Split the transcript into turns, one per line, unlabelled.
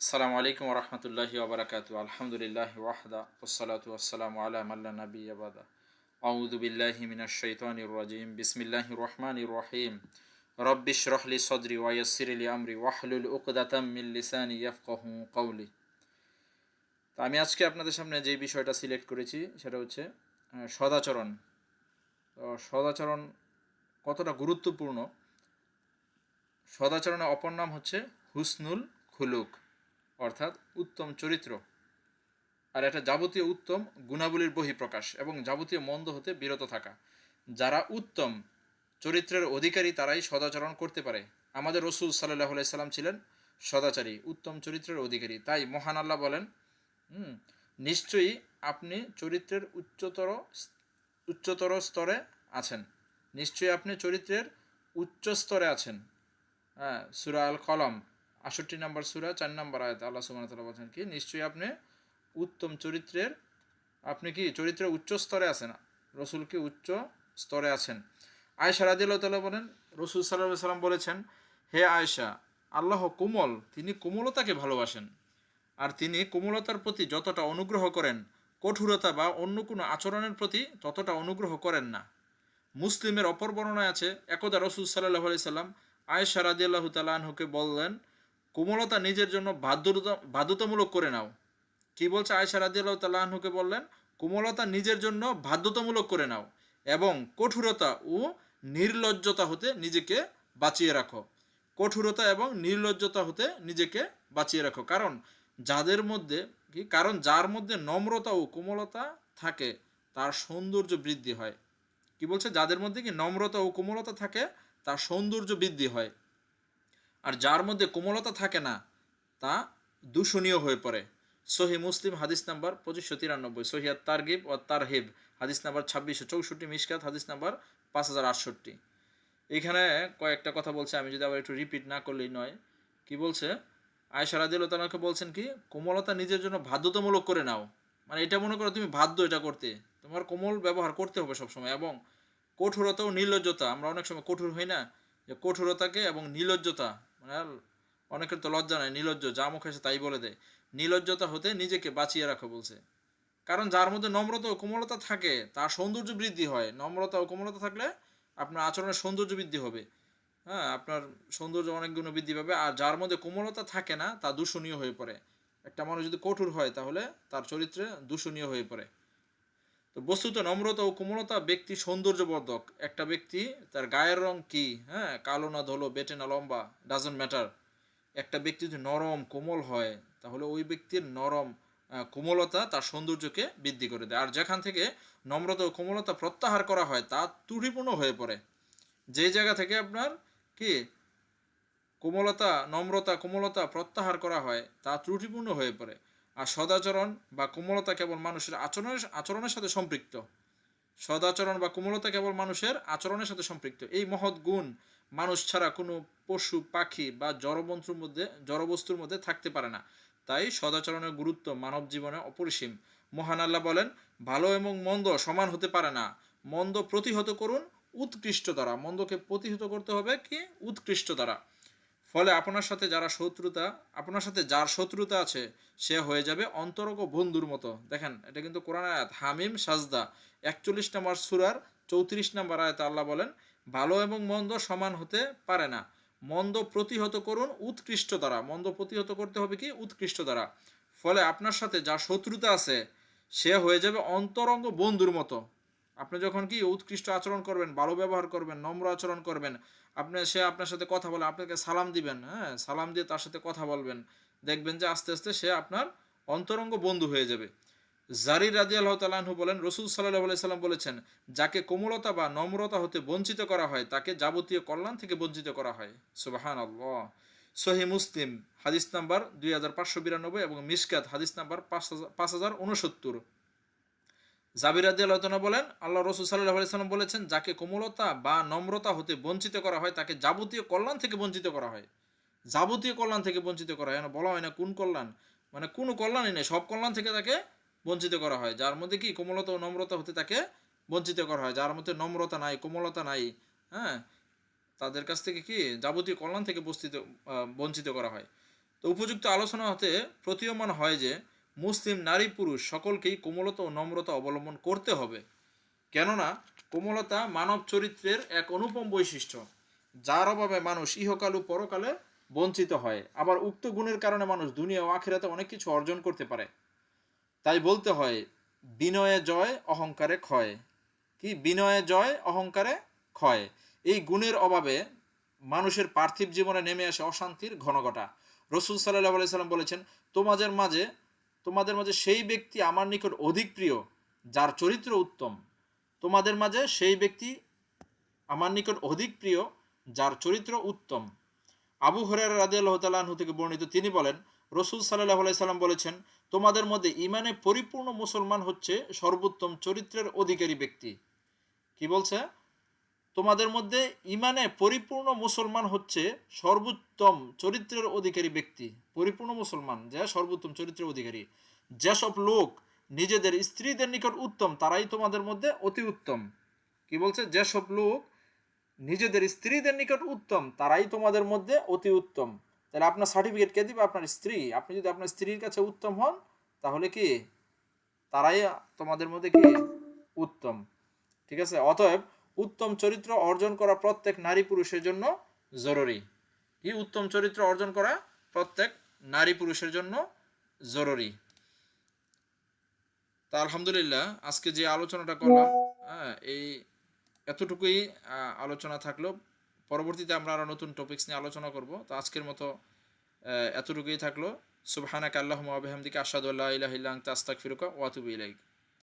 আসসালামু আলাইকুম রহমতুল্লাহি ওবরাকাতু আলহামদুলিল্লাহ ওয়াহদা ওসসালাতু ওয়াসসালামু আলা মাল্লা নাবিয়্যা বাদা আউযু বিল্লাহি মিনাশ শাইতানির রাজিম বিসমিল্লাহির রহমানির রহিম রব্বি ইশরাহ লি সাদরি ওয়া ইয়াসসির লি আমরি ওয়াহলুল উকদাতাম মিন লিসানি ইয়াফকাহু কওলি। তো আমি আজকে আপনাদের সামনে যে বিষয়টা সিলেক্ট করেছি সেটা হচ্ছে সদাচরণ। তো সদাচরণ কতটা গুরুত্বপূর্ণ। সদাচরণের অপর নাম হচ্ছে হুসনুল খুলুক, অর্থাৎ উত্তম চরিত্র। আর এটা যাবতীয় উত্তম গুণাবলীর বহিঃপ্রকাশ এবং যাবতীয় মন্দ হতে বিরত থাকা। যারা উত্তম চরিত্রের অধিকারী তারাই সদাচরণ করতে পারে। আমাদের রসুল সাল্লাহ সাল্লাম ছিলেন সদাচারী, উত্তম চরিত্রের অধিকারী। তাই মহান আল্লাহ বলেন, নিশ্চয়ই আপনি চরিত্রের উচ্চতর স্তরে আছেন। নিশ্চয়ই আপনি চরিত্রের উচ্চ স্তরে আছেন। হ্যাঁ, সূরা আল কলম ৬৮ নম্বর সূরা ৪ নম্বর আয়াত আল্লাহ সুবহানাহু ওয়া তাআলা বলেন কি, নিশ্চয়ই আপনি উত্তম চরিত্রের, আপনি কি চরিত্রের উচ্চ স্তরে আছেন, রসুল কি উচ্চ স্তরে আছেন। আয়েশা রাদিয়াল্লাহু তাআলা বলেন, রসুল সাল্লাল্লাহু আলাইহি সাল্লাম বলেছেন, হে আয়েশা, আল্লাহ কোমল, তিনি কোমলতাকে ভালোবাসেন। আর তিনি কোমলতার প্রতি যতটা অনুগ্রহ করেন, কঠোরতা বা অন্য কোনো আচরণের প্রতি ততটা অনুগ্রহ করেন না। মুসলিমের অপর বর্ণনায় আছে, একদা রসুল সাল্লাল্লাহু আলাইহি সাল্লাম আয়েশা রাদিয়াল্লাহু তাআলা আনহুকে বললেন, কোমলতা নিজের জন্য বাধ্যতামূলক করে নাও। কি বলছে? আয়েশা রাদিয়াল্লাহু তাআলা আনহুকে বললেন, কোমলতা নিজের জন্য বাধ্যতামূলক করে নাও এবং কঠোরতা ও নির্লজ্জতা হতে নিজেকে বাঁচিয়ে রাখো। কঠোরতা এবং নির্লজ্জতা হতে নিজেকে বাঁচিয়ে রাখো। কারণ যার মধ্যে নম্রতা ও কোমলতা থাকে তার সৌন্দর্য বৃদ্ধি হয়। কি বলছে? যাদের মধ্যে কি নম্রতা ও কোমলতা থাকে তার সৌন্দর্য বৃদ্ধি হয়। আর যার মধ্যে কোমলতা থাকে না তা দূষণীয় হয়ে পড়ে। সহি মুসলিম হাদিস নাম্বার 2593, সহি আত তারগিব ও তারহিব হাদিস নাম্বার 2664, মিশকাত হাদিস নাম্বার 5068। এখানে কয়েকটা কথা বলছে, আমি যদি আবার একটু রিপিট না করলেই নয়। কি বলছে? আয়েশা রাদিয়াল্লাহু তাআলাকে বলছেন কি, কোমলতা নিজের জন্য বাধ্যতামূলক করে নাও। মানে এটা মনে করো তুমি বাধ্য এটা করতে, তোমার কোমল ব্যবহার করতে হবে সবসময়। এবং কঠোরতা ও নির্লজ্জতা, আমরা অনেক সময় কঠোর হই না, যে কঠোরতাকে এবং নির্লজ্জতা, মানে অনেকের তো লজ্জা নাই, নির্লজ্জ, যা মুখে এসে তাই বলে দেয়, নির্লজ্জতা হতে নিজেকে বাঁচিয়ে রাখো বলছে। কারণ যার মধ্যে নম্রতা ও কোমলতা থাকে তার সৌন্দর্য বৃদ্ধি হয়। নম্রতা ও কোমলতা থাকলে আপনার আচরণের সৌন্দর্য বৃদ্ধি হবে। হ্যাঁ, আপনার সৌন্দর্য অনেক গুণ বৃদ্ধি পাবে। আর যার মধ্যে কোমলতা থাকে না তা দূষণীয় হয়ে পড়ে। একটা মানুষ যদি কঠোর হয় তাহলে তার চরিত্রে দূষণীয় হয়ে পড়ে। তো বস্তুত নম্রতা ও কোমলতা ব্যক্তি সৌন্দর্যবর্ধক। একটা ব্যক্তি, তার গায়ের রং কি, হ্যাঁ, কালো না ধলো, বেটে না লম্বা, ডাজন্ট ম্যাটার। একটা ব্যক্তি যদি নরম কোমল হয় তাহলে ওই ব্যক্তির নরম কোমলতা তার সৌন্দর্যকে বৃদ্ধি করে দেয়। আর যেখান থেকে নম্রতা ও কোমলতা প্রত্যাহার করা হয় তা ত্রুটিপূর্ণ হয়ে পড়ে। যে জায়গা থেকে আপনার কি নম্রতা কোমলতা প্রত্যাহার করা হয় তা ত্রুটিপূর্ণ হয়ে পড়ে। আর সদাচরণ বা কোমলতা কেবল মানুষের আচরণের সাথে সম্পৃক্ত। সদাচরণ বা কোমলতা কেবল মানুষের আচরণের সাথে সম্পৃক্ত। এই মহৎ গুণ মানুষ ছাড়া কোনো পশু, পাখি বা জড়বস্তুর মধ্যে থাকতে পারে না। তাই সদাচরণের গুরুত্ব মানব জীবনে অপরিসীম। মহান আল্লাহ বলেন, ভালো এবং মন্দ সমান হতে পারে না, মন্দ প্রতিহত করুন উৎকৃষ্ট দ্বারা। মন্দকে প্রতিহত করতে হবে কি? উৎকৃষ্ট দ্বারা। ফলে আপনার সাথে যার শত্রুতা আছে সে হয়ে যাবে অন্তরঙ্গ বন্ধুর মতো। দেখেন, এটা কিন্তু কোরআন আয়াত, হামিম সাজদা 41 নম্বর সূরার 34 নম্বর আয়াতে আল্লাহ বলেন, ভালো এবং মন্দ সমান হতে পারে না, মন্দ প্রতিহত করুন উৎকৃষ্ট দ্বারা। মন্দ প্রতিহত করতে হবে কি? উৎকৃষ্ট দ্বারা। ফলে আপনার সাথে যার শত্রুতা আছে সে হয়ে যাবে অন্তরঙ্গ বন্ধুর মতো। আপনি যখন কি উৎকৃষ্ট আচরণ করবেন, ভালো ব্যবহার করবেন, নম্র আচরণ করবেন, সে আপনার সাথে কথা বলে, আপনাকে সালাম দিবেন, হ্যাঁ, সালাম দিয়ে তার সাথে কথা বলবেন, দেখবেন যে আস্তে আস্তে সে আপনার অন্তরঙ্গ বন্ধু হয়ে যাবে। জারির রাদিয়াল্লাহু তাআলা আনহু বলেন, রাসূল সাল্লাল্লাহু আলাইহি সাল্লাম বলেছেন, যাকে কোমলতা বা নম্রতা হতে বঞ্চিত করা হয় তাকে যাবতীয় কল্যাণ থেকে বঞ্চিত করা হয়। সুবহানাল্লাহ। সহিহ মুসলিম হাদিস নাম্বার 2592 এবং মিশকাত হাদিস নাম্বার 5069। জাবির রাদিয়াল্লাহু তাআলা বলেন, আল্লাহ রাসূল সাল্লাল্লাহু আলাইহি সাল্লাম বলেছেন, যাকে কোমলতা বা নম্রতা হতে বঞ্চিত করা হয় তাকে যাবতীয় কল্যাণ থেকে বঞ্চিত করা হয়। যাবতীয় কল্যাণ থেকে বঞ্চিত করা হয়, বলা হয় না কোন কল্যাণ, মানে কোনো কল্যাণই নেই, সব কল্যাণ থেকে তাকে বঞ্চিত করা হয়। যার মধ্যে কি কোমলতা ও নম্রতা হতে তাকে বঞ্চিত করা হয়। যার মধ্যে নম্রতা নাই, কোমলতা নাই, হ্যাঁ, তাদের কাছ থেকে কি যাবতীয় কল্যাণ থেকে বঞ্চিত করা হয়। তো উপযুক্ত আলোচনা হতে প্রতীয়মান হয় যে মুসলিম নারী পুরুষ সকলকেই কোমলতা ও নম্রতা অবলম্বন করতে হবে, কেননা কোমলতা মানব চরিত্রের এক অনুপম বৈশিষ্ট্য, যার অভাবে মানুষ ইহকাল ও পরকালে বঞ্চিত হয়। আবার উক্ত গুণের কারণে মানুষ দুনিয়া ও আখিরাতে অনেক কিছু অর্জন করতে পারে। তাই বলতে হয়, বিনয়ে জয় অহংকারে ক্ষয়। কি? বিনয়ে জয় অহংকারে ক্ষয়। এই গুণের অভাবে মানুষের পার্থিব জীবনে নেমে আসে অশান্তির ঘনঘটা। রসুল সাল্লাল্লাহু আলাইহি সাল্লাম বলেছেন, তোমাদের মাঝে সেই ব্যক্তি আমার নিকট অধিক প্রিয় যার চরিত্র উত্তম। তোমাদের মাঝে সেই ব্যক্তি আমার নিকট অধিক প্রিয় যার চরিত্র উত্তম। আবু হুরায়রা রাদিয়াল্লাহু তাআলা আনহু থেকে বর্ণিত, তিনি বলেন, রসুল সাল্লাল্লাহু আলাইহি সাল্লাম বলেছেন, তোমাদের মধ্যে ঈমানে পরিপূর্ণ মুসলমান হচ্ছে সর্বোত্তম চরিত্রের অধিকারী ব্যক্তি। কি বলছে? তোমাদের মধ্যে ঈমানে পরিপূর্ণ মুসলমান হচ্ছে সর্বোত্তম চরিত্রের অধিকারী ব্যক্তি। পরিপূর্ণ মুসলমান যে সর্বোত্তম চরিত্রের অধিকারী। যেসব লোক নিজেদের স্ত্রীদের নিকট উত্তম তারাই তোমাদের মধ্যে অতি উত্তম। কি বলছে? যেসব লোক নিজেদের স্ত্রীদের নিকট উত্তম তারাই তোমাদের মধ্যে অতি উত্তম। তাহলে আপনার সার্টিফিকেট কে দিবে? আপনার স্ত্রী। আপনি যদি আপনার স্ত্রীর কাছে উত্তম হন তাহলে কি তারাই তোমাদের মধ্যে কি উত্তম। ঠিক আছে? অতএব উত্তম চরিত্র অর্জন করা প্রত্যেক নারী পুরুষের জন্য জরুরি। কি? উত্তম চরিত্র অর্জন করা প্রত্যেক নারী পুরুষের জন্য জরুরি। তা আলহামদুলিল্লাহ আজকে যে আলোচনাটা করলাম, এই এতটুকুই আলোচনা থাকলো। পরবর্তীতে আমরা আরো নতুন টপিকস নিয়ে আলোচনা করব। তো আজকের মতো এতটুকুই থাকলো। সুবহানাকা আল্লাহুম্মা ওয়া বিহামদিকা আশহাদু আল্লা ইলাহা ইল্লা আনতা আস্তাগফিরুকা ওয়া আতুবু ইলাইক।